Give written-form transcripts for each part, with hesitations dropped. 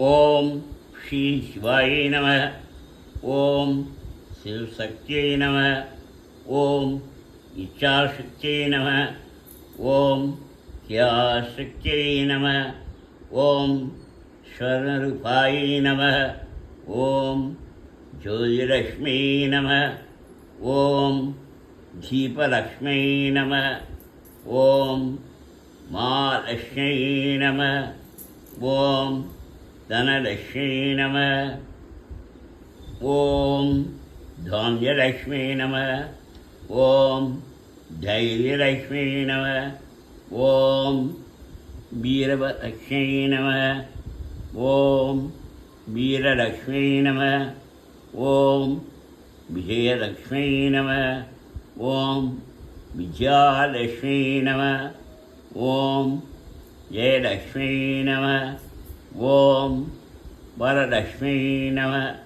ஓம் ஸ்ரீ சிவாய நம. ஓம் சிவசக்தியை நம. ஓம் இச்சாசக்தியை நம. ஓம் கியாசக்தியை நம. ஓம் ஸ்வர்ணரூபாயை நம. ஓம் ஜோதிலக்ஷ்மி நம. ஓம் தீபலக்ஷ்மி நம. ஓம் மாலக்ஷ்மி நம. ஓம் தனலக்ஷ்மி நம. ஓம் தானியலக்ஷ்மி நம. ஓம் தைரியலக்ஷ்மி நம. ஓம் வீரலக்ஷ்மி நம. ஓம் வீரலக்ஷ்மி நம. ஓம் விஜயலக்ஷ்மி நம. ஓம் விஜயாலக்ஷ்மி நம. ஓம் ஜெயலக்ஷ்மி நம. ஓம் வரலக்ஷ்மி நம.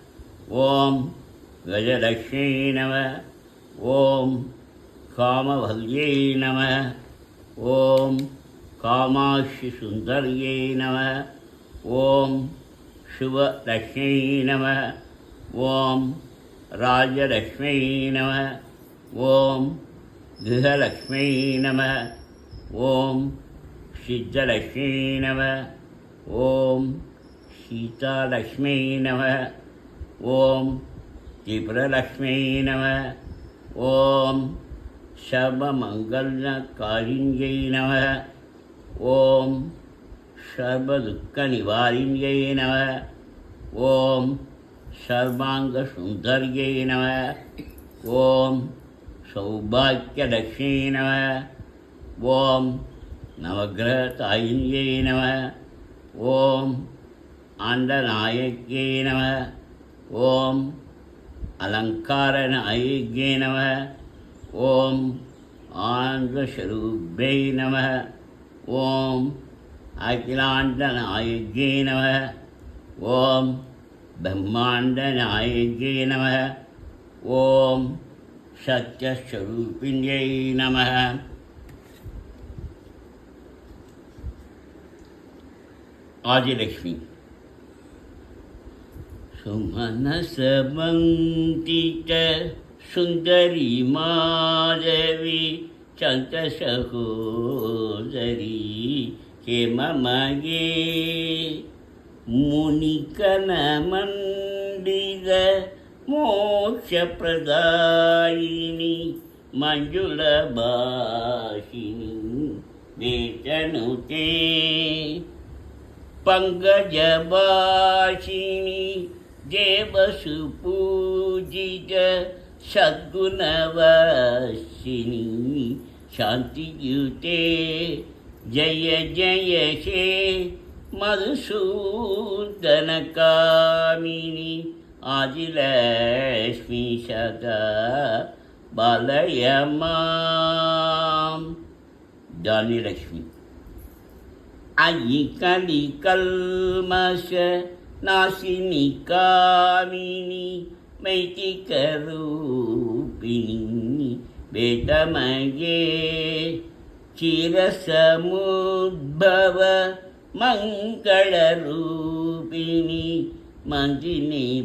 ஓம் கஜலக்ஷ்மி நம. ஓம் காமவல்யை நம. ஓம் காமாட்சி சுந்தரியை நம. ஓம் சிவலக்ஷ்மி நம. ஓம் ராஜலக்ஷ்மி நம. ஓம் கிரகலக்ஷ்மி நம. ஓம் சித்தலக்ஷ்மி நம. ஓம் சீதாலக்ஷ்மி நம. ஓம் திபுரலக்ஷ்மி நம. ஓம் சர்வமங்கலகாரிண்யை நம. ஓம் சர்வதுக்கநிவாரிண்யை நம. ஓம் சர்வாங்கசுந்தர்யை நம. ஓம் சௌபாக்கியலக்ஷ்மி நம. ஓம் நவகிரகதாயின்யை நம. ஓம் ஆண்டநாயகியை நம. ஓம் அலங்காரநாயகியை நம. ஓம் ஆனந்தஸ்வரூபியை நம. ஓம் அகிலாண்டநாயகியை நம. ஓம் பிரம்மாண்டநாயகியை நம. ஓம் சத்யஸ்வரூபிணியை நம. ஆதிலக்ஷ்மி சுமனசமந்தித சுந்தரி மாதவி சந்தசகோதரி ஹேமமயே முனிகணமண்டித மோட்சப்பிரதாயினி மஞ்சுளபாஷினி வேதனுதே பங்கஜபாஷினி தேவசுபூஜித சத்குணவாசினி சாந்தியுதே ஜய ஜய ஹே மதுசூதனகாமினி ஆதிலக்ஷ்மி சதா பாலயமாம். தானியலக்ஷ்மி ஐ கல்மஷ நாசினி காமினி மைத்திகரூபிணி வேதமயே சிரசமுத்பவ மங்களரூபிணி மந்தினிவாசினி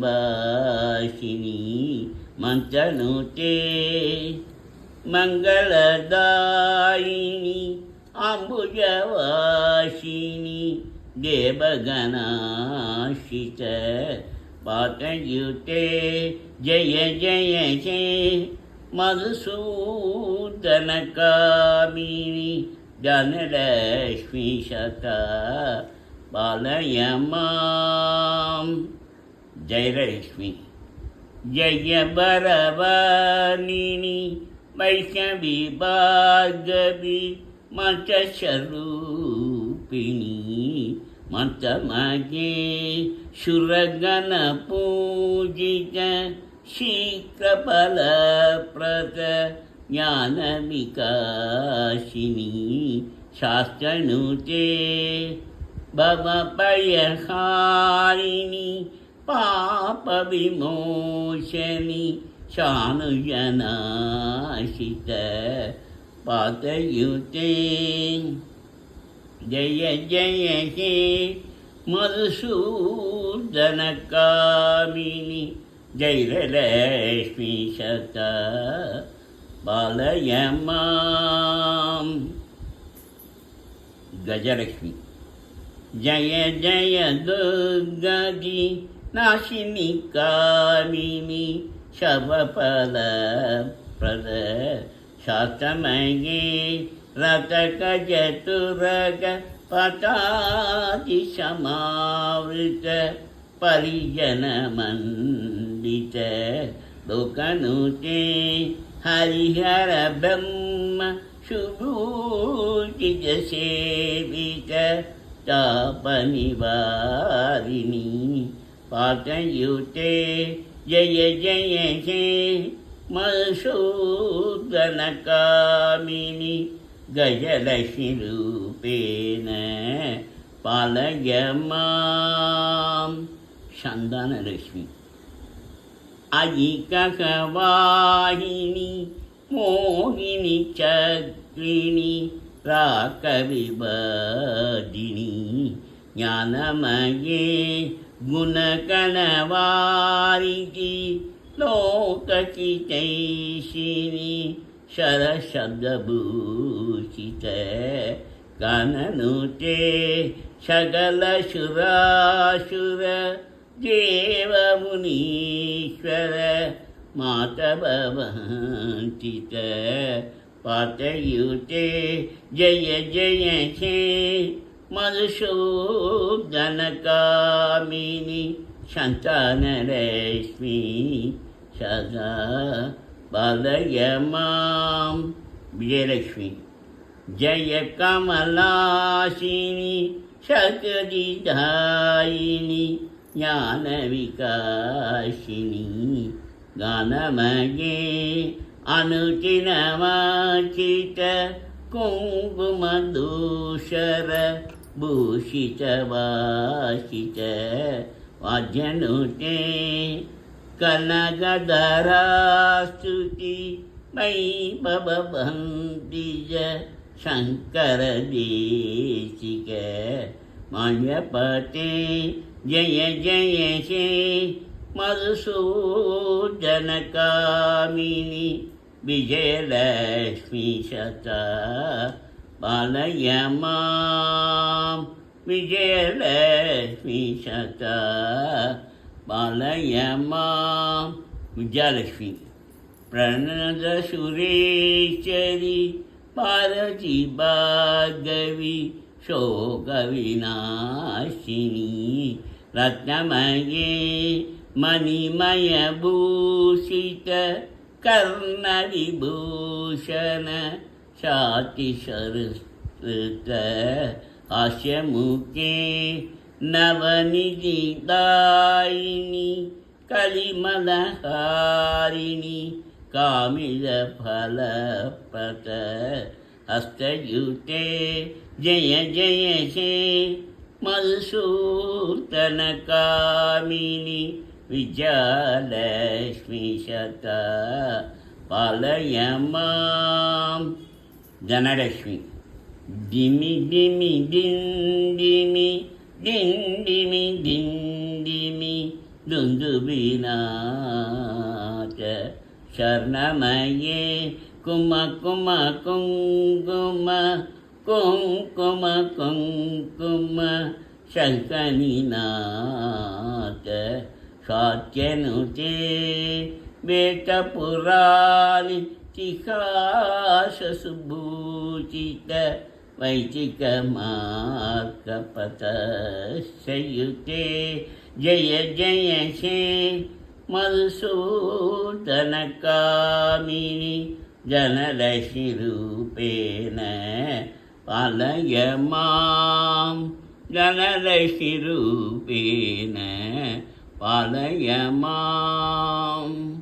மந்தனுதே மங்களதாயினி அம்புஜவாசினி தேவகணாசித பாதயுதே ஜய ஜய ஹே மதுசூதனகாமினி தனலக்ஷ்மி சதா பாலயமாம். ஜெயலக்ஷ்மி ஜய பரவானினி வைஷ்ணவி பார்கவி மந்தஸ்வரூபிணி மந்தமயே சுரகண பூஜித சீக்கிரபலப்ரத ஞானவிகாசினி சாஸ்திரனுதே பவபயஹாரிணி பாபவிமோசனி சானுஜனாசித பாதயுதே ஜய ஜய ஹே मधुसूदनकामिनि जयलक्ष्मी सदा पालय माम्। गजलक्ष्मी। जय जय दुर्गाजी नाशिनी कामिनी शवफलप्रद शातमये रतकजतुरग पतादिसमावृत परिजनमण्डित लोकनुते हरिहर ब्रह्म शुभूषितसेवित तापनिवारिणी पातयुते जय जय हे मधुसूदनकामिनि गजलक्ष्मीरूपेण पालय माम्। शान्दानलक्ष्मी। अयिकवाहिनी मोहिनी चक्रिणी राकविबदिनी ज्ञानमये गुणकणवारिधि लोकचितैषिणी शरशब्दभूषित काननुते सकलसुरासुर देवमुनीश्वर मातभवन्तित पातयुते जय जय हे मधुसूदनकामिनि शान्तानलक्ष्मी सदा पालय माम्। विजयलक्ष्मी। जय कमलाशिनी शतदिदायिनी ज्ञानविकासिनी गानमये अनुचिनमर्चित कुङ्कुमधूसर भूषितवासित वाद्यनुते कनकधरास्तुति मयि भवन्तिज शङ्करदेशिक मान्यपते जय जय हे मधुसूदनकामिनि विजयलक्ष्मी सदा पालय माम्। विजयलक्ष्मी सदा पालय माम्। विजयलक्ष्मी। प्रणतसुरेश्वरी पार्वती भार्गवी शोकविनाशिनी रत्नमये मणिमयभूषित कर्णविभूषण शातिसंस्कृत हास्यमुखे नवनिधिदायिनी कलिमलहारिणी कामिदफलप्रद हस्तयुते जय जय हे मधुसूदनकामिनि विजयलक्ष्मी सदा पालय माम्। धनलक्ष्मी। दिमि दिमि दिन्दिमि दिन्दिमि दिन्दिमि दुन्दुभिनाथ शरणमये कुम कुम कुङ्कुम कुङ्कुम कुङ्कुम शङ्कनिनाथ सात्यनुते वेटपुराणि तिहाससुभूषित वैदिकमार्गपथयुते जय जय हे मधुसूदनकामिनि जनलक्ष्मीरूपेण पालय माम्। जनलक्ष्मीरूपेण पालय माम्।